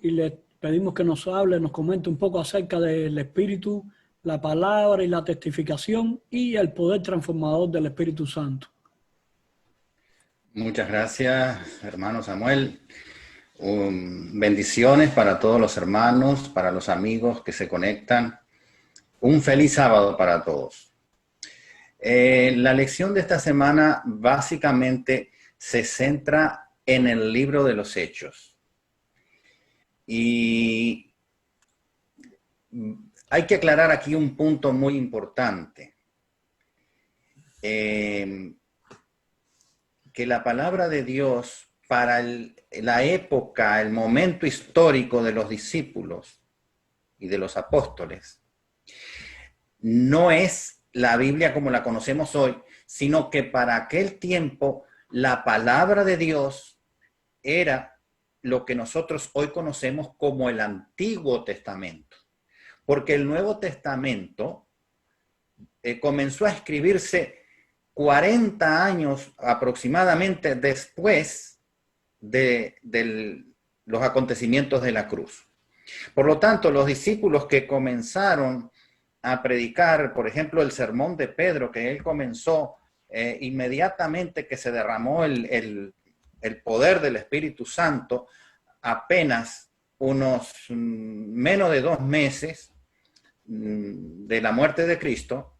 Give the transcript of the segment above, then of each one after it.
y le pedimos que nos hable, nos comente un poco acerca del Espíritu, la palabra y la testificación y el poder transformador del Espíritu Santo. Muchas gracias, hermano Samuel. Bendiciones para todos los hermanos, para los amigos que se conectan. Un feliz sábado para todos. La lección de esta semana básicamente se centra en el libro de los Hechos. Y hay que aclarar aquí un punto muy importante. Que la palabra de Dios para la época, el momento histórico de los discípulos y de los apóstoles, no es la Biblia como la conocemos hoy, sino que para aquel tiempo la palabra de Dios era lo que nosotros hoy conocemos como el Antiguo Testamento. Porque el Nuevo Testamento comenzó a escribirse 40 años aproximadamente después de los acontecimientos de la cruz. Por lo tanto, los discípulos que comenzaron a predicar, por ejemplo, el sermón de Pedro, que él comenzó inmediatamente que se derramó el poder del Espíritu Santo, apenas unos menos de 2 meses de la muerte de Cristo.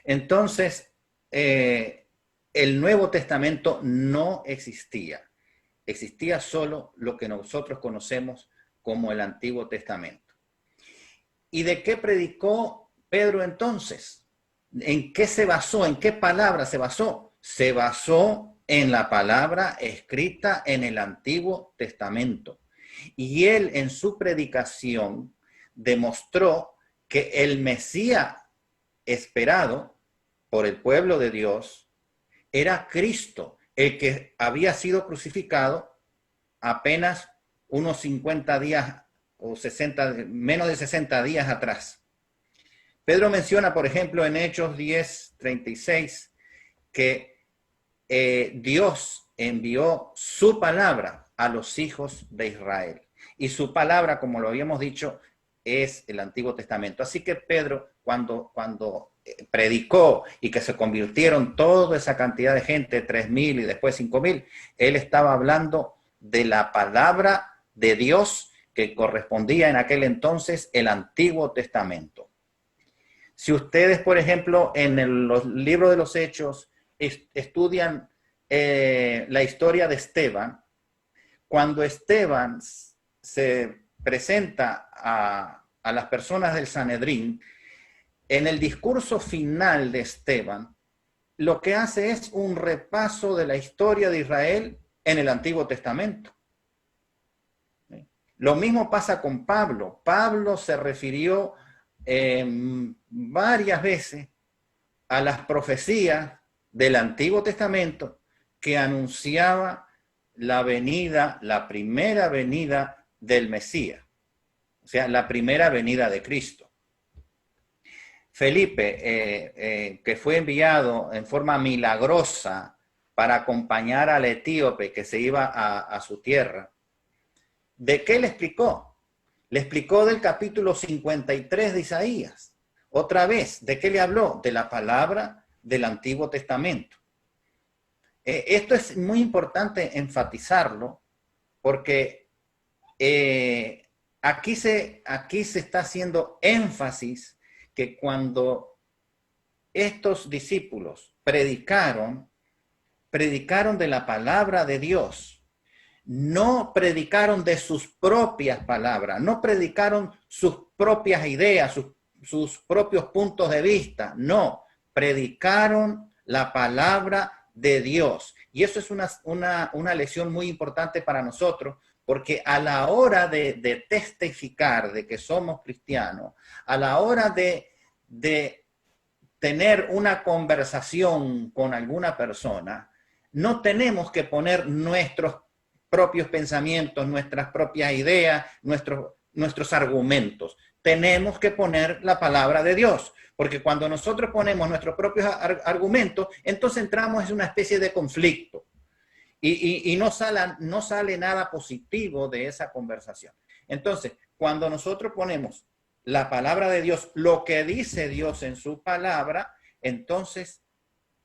Entonces, el Nuevo Testamento no existía. Existía solo lo que nosotros conocemos como el Antiguo Testamento. ¿Y de qué predicó Pedro entonces? ¿En qué se basó? ¿En qué palabra se basó? Se basó en la palabra escrita en el Antiguo Testamento. Y él en su predicación demostró que el Mesías esperado por el pueblo de Dios era Cristo, el que había sido crucificado apenas unos 50 días o 60, menos de 60 días atrás. Pedro menciona, por ejemplo, en Hechos 10:36, que Dios envió su palabra a los hijos de Israel. Y su palabra, como lo habíamos dicho, es el Antiguo Testamento. Así que Pedro, cuando predicó y que se convirtieron toda esa cantidad de gente, 3,000 y después 5,000, él estaba hablando de la palabra de Dios que correspondía en aquel entonces el Antiguo Testamento. Si ustedes, por ejemplo, en los libros de los Hechos estudian la historia de Esteban, cuando Esteban se presenta a las personas del Sanedrín, en el discurso final de Esteban, lo que hace es un repaso de la historia de Israel en el Antiguo Testamento. Lo mismo pasa con Pablo. Pablo se refirió varias veces a las profecías del Antiguo Testamento que anunciaba la venida, la primera venida del Mesías, o sea, la primera venida de Cristo. Felipe, que fue enviado en forma milagrosa para acompañar al etíope que se iba a su tierra, ¿de qué le explicó? Le explicó del capítulo 53 de Isaías. Otra vez, ¿de qué le habló? De la palabra del Antiguo Testamento. Esto es muy importante enfatizarlo porque aquí se está haciendo énfasis que cuando estos discípulos predicaron de la palabra de Dios, no predicaron de sus propias palabras, no predicaron sus propias ideas, sus propios puntos de vista, no, predicaron la palabra de Dios. Y eso es una lección muy importante para nosotros, porque a la hora de testificar de que somos cristianos, a la hora de tener una conversación con alguna persona, no tenemos que poner nuestros propios pensamientos, nuestras propias ideas, nuestros argumentos. Tenemos que poner la palabra de Dios, porque cuando nosotros ponemos nuestros propios argumentos, entonces entramos en una especie de conflicto. Y no sale nada positivo de esa conversación. Entonces, cuando nosotros ponemos la palabra de Dios, lo que dice Dios en su palabra, entonces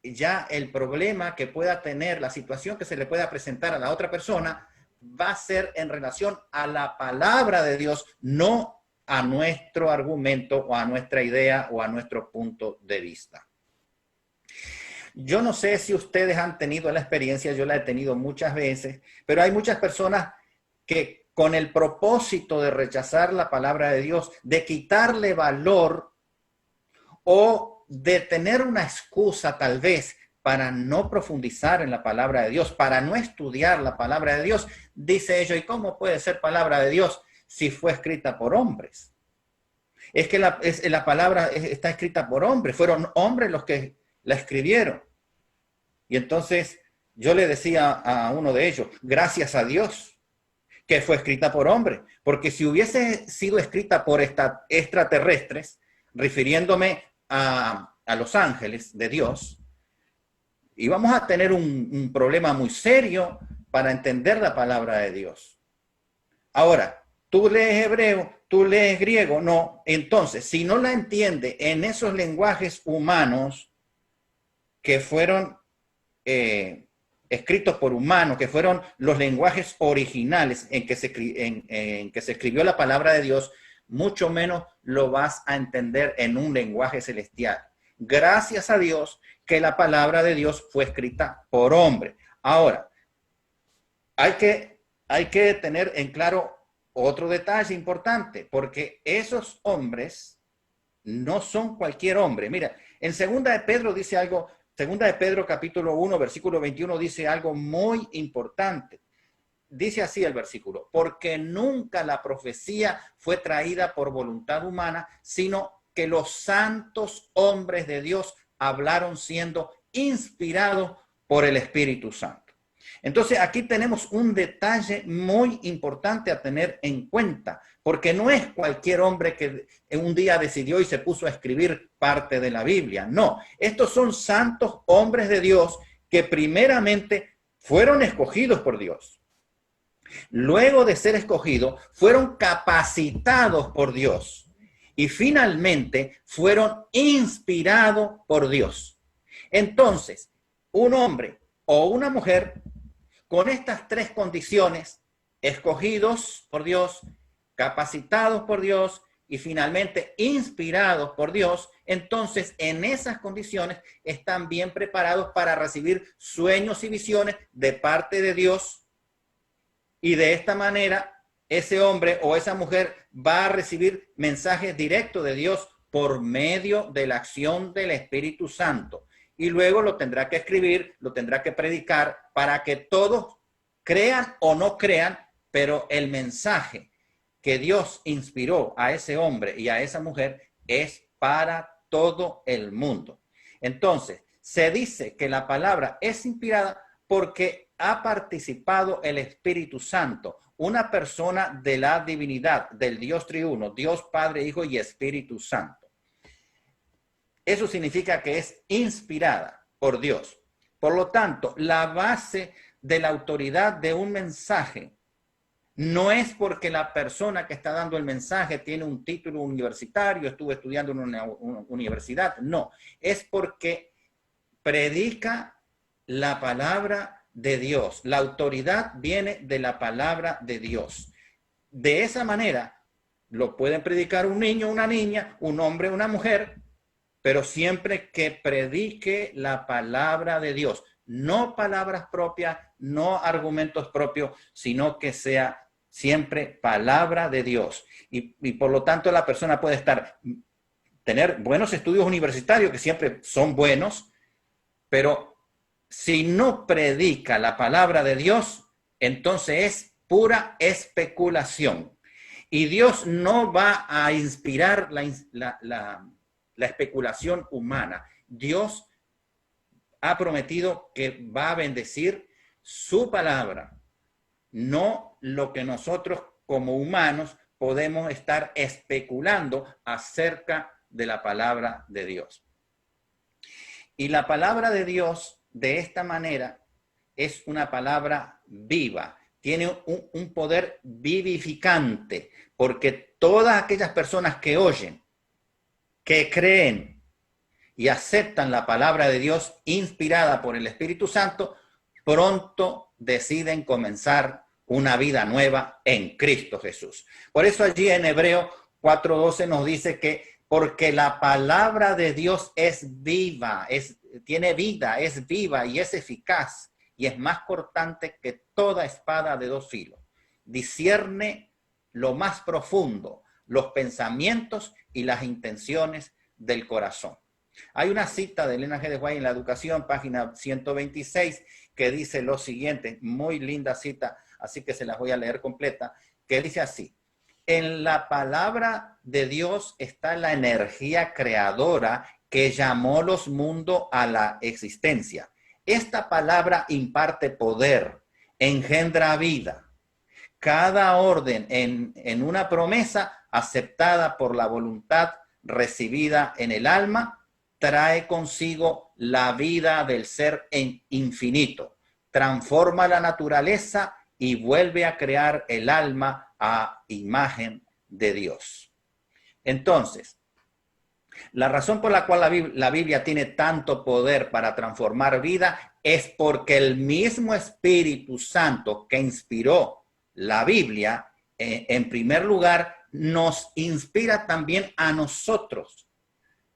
ya el problema que pueda tener, la situación que se le pueda presentar a la otra persona, va a ser en relación a la palabra de Dios, no a nuestro argumento o a nuestra idea o a nuestro punto de vista. Yo no sé si ustedes han tenido la experiencia, yo la he tenido muchas veces, pero hay muchas personas que con el propósito de rechazar la palabra de Dios, de quitarle valor o de tener una excusa tal vez para no profundizar en la palabra de Dios, para no estudiar la palabra de Dios, dice ello, ¿y cómo puede ser palabra de Dios si fue escrita por hombres? Es que la palabra está escrita por hombres, fueron hombres los que la escribieron. Y entonces yo le decía a uno de ellos, gracias a Dios que fue escrita por hombres, porque si hubiese sido escrita por extraterrestres, refiriéndome a los ángeles de Dios, íbamos a tener un problema muy serio para entender la palabra de Dios. Ahora, tú lees hebreo, tú lees griego, no. Entonces, si no la entiende en esos lenguajes humanos que fueron escritos por humanos, que fueron los lenguajes originales en que se escribió la palabra de Dios, mucho menos lo vas a entender en un lenguaje celestial. Gracias a Dios que la palabra de Dios fue escrita por hombre. Ahora, hay que tener en claro otro detalle importante, porque esos hombres no son cualquier hombre. Mira, en Segunda de Pedro dice algo, Segunda de Pedro capítulo 1, versículo 21 dice algo muy importante. Dice así el versículo, porque nunca la profecía fue traída por voluntad humana, sino que los santos hombres de Dios hablaron siendo inspirados por el Espíritu Santo. Entonces aquí tenemos un detalle muy importante a tener en cuenta, porque no es cualquier hombre que un día decidió y se puso a escribir parte de la Biblia. No, estos son santos hombres de Dios que primeramente fueron escogidos por Dios. Luego de ser escogidos, fueron capacitados por Dios y finalmente fueron inspirados por Dios. Entonces, un hombre o una mujer con estas tres condiciones, escogidos por Dios, capacitados por Dios y finalmente inspirados por Dios, entonces en esas condiciones están bien preparados para recibir sueños y visiones de parte de Dios. Y de esta manera, ese hombre o esa mujer va a recibir mensajes directos de Dios por medio de la acción del Espíritu Santo. Y luego lo tendrá que escribir, lo tendrá que predicar para que todos crean o no crean, pero el mensaje que Dios inspiró a ese hombre y a esa mujer es para todo el mundo. Entonces, se dice que la palabra es inspirada porque ha participado el Espíritu Santo, una persona de la divinidad, del Dios triuno, Dios Padre, Hijo y Espíritu Santo. Eso significa que es inspirada por Dios. Por lo tanto, la base de la autoridad de un mensaje no es porque la persona que está dando el mensaje tiene un título universitario, estuvo estudiando en una universidad. No, es porque predica la palabra de Dios. La autoridad viene de la palabra de Dios. De esa manera, lo pueden predicar un niño, una niña, un hombre, una mujer, pero siempre que predique la palabra de Dios, no palabras propias, no argumentos propios, sino que sea siempre palabra de Dios. Y por lo tanto la persona puede tener buenos estudios universitarios, que siempre son buenos, pero si no predica la palabra de Dios, entonces es pura especulación. Y Dios no va a inspirar la especulación humana. Dios ha prometido que va a bendecir su palabra, no lo que nosotros como humanos podemos estar especulando acerca de la palabra de Dios. Y la palabra de Dios, de esta manera, es una palabra viva, tiene un poder vivificante, porque todas aquellas personas que oyen, que creen y aceptan la palabra de Dios inspirada por el Espíritu Santo, pronto deciden comenzar una vida nueva en Cristo Jesús. Por eso allí en Hebreo 4:12 nos dice que porque la palabra de Dios es viva, tiene vida, es viva y es eficaz y es más cortante que toda espada de dos filos. Discierne lo más profundo, los pensamientos y las intenciones del corazón. Hay una cita de Elena G. de White en la Educación, página 126, que dice lo siguiente, muy linda cita, así que se las voy a leer completa, que dice así: en la palabra de Dios está la energía creadora que llamó los mundos a la existencia. Esta palabra imparte poder, engendra vida. Cada orden en una promesa aceptada por la voluntad recibida en el alma trae consigo la vida del ser en infinito, transforma la naturaleza y vuelve a crear el alma a imagen de Dios. Entonces, la razón por la cual la Biblia tiene tanto poder para transformar vida es porque el mismo Espíritu Santo que inspiró la Biblia, en primer lugar, nos inspira también a nosotros,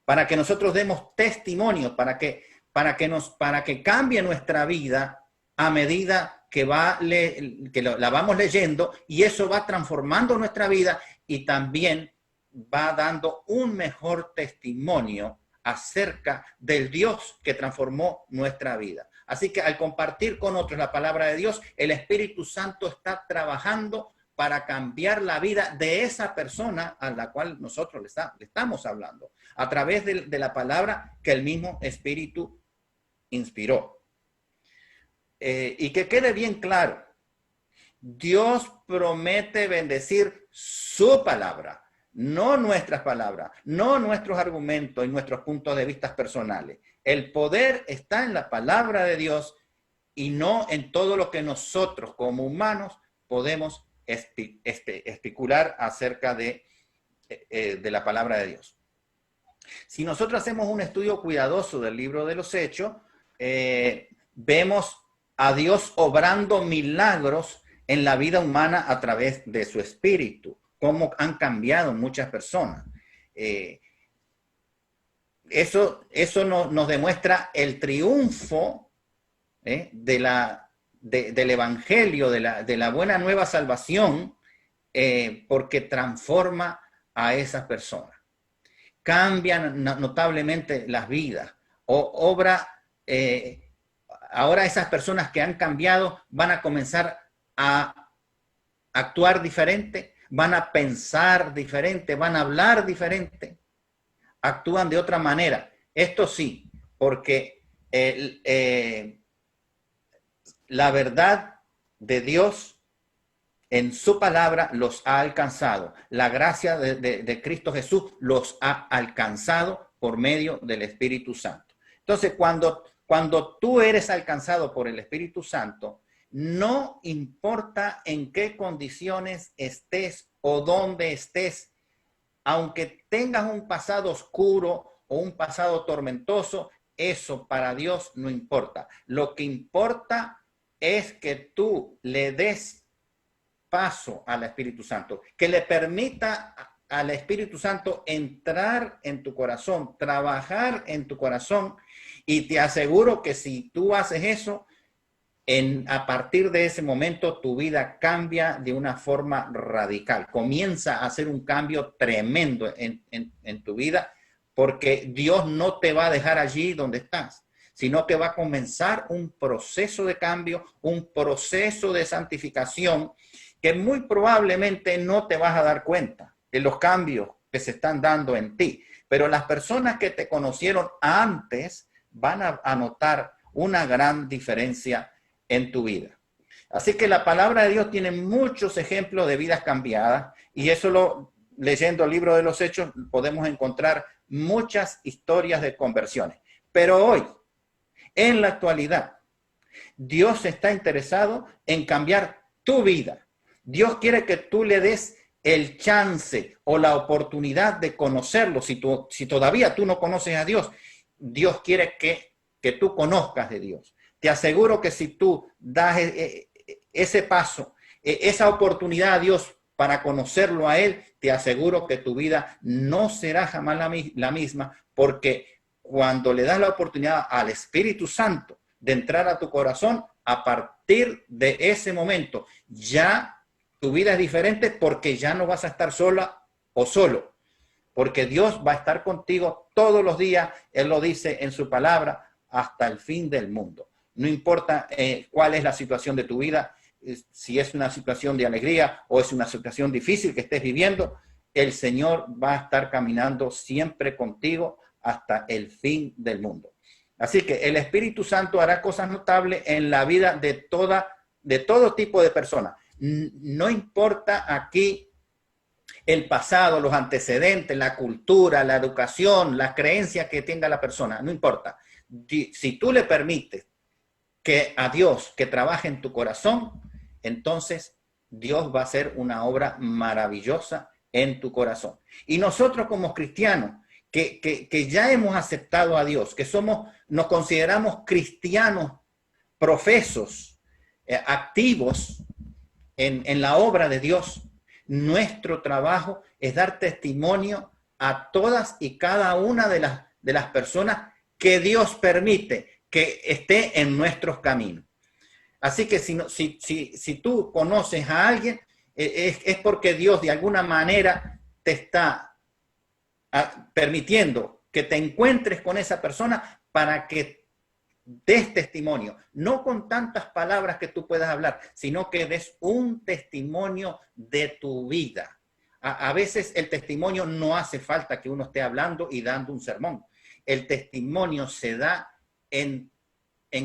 para que nosotros demos testimonio, para que cambie nuestra vida a medida que la vamos leyendo, y eso va transformando nuestra vida y también va dando un mejor testimonio acerca del Dios que transformó nuestra vida. Así que al compartir con otros la palabra de Dios, el Espíritu Santo está trabajando para cambiar la vida de esa persona a la cual nosotros le estamos hablando, a través de la palabra que el mismo Espíritu inspiró. Y que quede bien claro, Dios promete bendecir su palabra, no nuestras palabras, no nuestros argumentos y nuestros puntos de vista personales. El poder está en la palabra de Dios y no en todo lo que nosotros como humanos podemos especular acerca de la palabra de Dios. Si nosotros hacemos un estudio cuidadoso del libro de los Hechos, vemos a Dios obrando milagros en la vida humana a través de su espíritu, cómo han cambiado muchas personas. Eso nos demuestra el triunfo del evangelio, de la buena nueva salvación, porque transforma a esas personas. Cambian notablemente las vidas. Ahora esas personas que han cambiado van a comenzar a actuar diferente, van a pensar diferente, van a hablar diferente, actúan de otra manera. Esto sí, porque la verdad de Dios en su palabra los ha alcanzado. La gracia de Cristo Jesús los ha alcanzado por medio del Espíritu Santo. Entonces, cuando tú eres alcanzado por el Espíritu Santo, no importa en qué condiciones estés o dónde estés, aunque tengas un pasado oscuro o un pasado tormentoso, eso para Dios no importa. Lo que importa es que tú le des paso al Espíritu Santo, que le permita al Espíritu Santo entrar en tu corazón, trabajar en tu corazón, y te aseguro que si tú haces eso, a partir de ese momento tu vida cambia de una forma radical. Comienza a hacer un cambio tremendo en tu vida, porque Dios no te va a dejar allí donde estás, sino que va a comenzar un proceso de cambio, un proceso de santificación, que muy probablemente no te vas a dar cuenta de los cambios que se están dando en ti. Pero las personas que te conocieron antes van a notar una gran diferencia en tu vida. Así que la palabra de Dios tiene muchos ejemplos de vidas cambiadas, y eso leyendo el libro de los Hechos podemos encontrar muchas historias de conversiones. Pero hoy, en la actualidad, Dios está interesado en cambiar tu vida. Dios quiere que tú le des el chance o la oportunidad de conocerlo. Si todavía tú no conoces a Dios, Dios quiere que tú conozcas de Dios. Te aseguro que si tú das ese paso, esa oportunidad a Dios para conocerlo a Él, te aseguro que tu vida no será jamás la misma, porque cuando le das la oportunidad al Espíritu Santo de entrar a tu corazón, a partir de ese momento ya tu vida es diferente, porque ya no vas a estar sola o solo, porque Dios va a estar contigo todos los días. Él lo dice en su palabra, hasta el fin del mundo. No importa cuál es la situación de tu vida, si es una situación de alegría o es una situación difícil que estés viviendo, el Señor va a estar caminando siempre contigo hasta el fin del mundo. Así que el Espíritu Santo hará cosas notables en la vida de todo tipo de personas. No importa aquí el pasado, los antecedentes, la cultura, la educación, la creencia que tenga la persona, no importa. Si tú le permites que a Dios que trabaje en tu corazón, entonces Dios va a hacer una obra maravillosa en tu corazón. Y nosotros como cristianos, que ya hemos aceptado a Dios, que nos consideramos cristianos profesos, activos en la obra de Dios, nuestro trabajo es dar testimonio a todas y cada una de las personas que Dios permite que esté en nuestros caminos. Así que si tú conoces a alguien, es porque Dios de alguna manera te está permitiendo que te encuentres con esa persona para que des testimonio, no con tantas palabras que tú puedas hablar, sino que des un testimonio de tu vida. A veces el testimonio no hace falta que uno esté hablando y dando un sermón. El testimonio se da en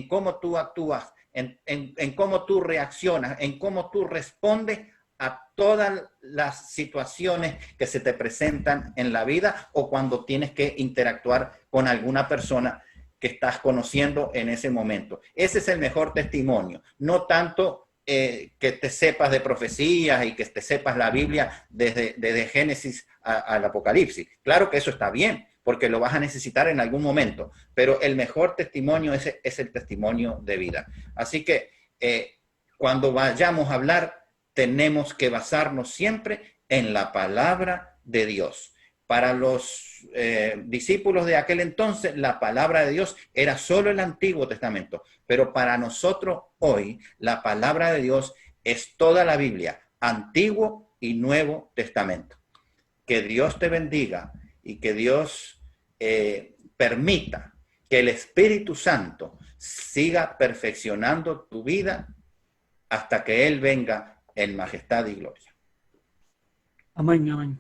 cómo tú actúas, en cómo tú reaccionas, en cómo tú respondes a todas las situaciones que se te presentan en la vida o cuando tienes que interactuar con alguna persona que estás conociendo en ese momento. Ese es el mejor testimonio, no tanto que te sepas de profecías y que te sepas la Biblia desde Génesis al Apocalipsis. Claro que eso está bien, porque lo vas a necesitar en algún momento, pero el mejor testimonio es el testimonio de vida. Así que cuando vayamos a hablar, tenemos que basarnos siempre en la palabra de Dios. Para los discípulos de aquel entonces, la palabra de Dios era solo el Antiguo Testamento, pero para nosotros hoy, la palabra de Dios es toda la Biblia, Antiguo y Nuevo Testamento. Que Dios te bendiga y que Dios permita que el Espíritu Santo siga perfeccionando tu vida hasta que Él venga en majestad y gloria. Amén, amén.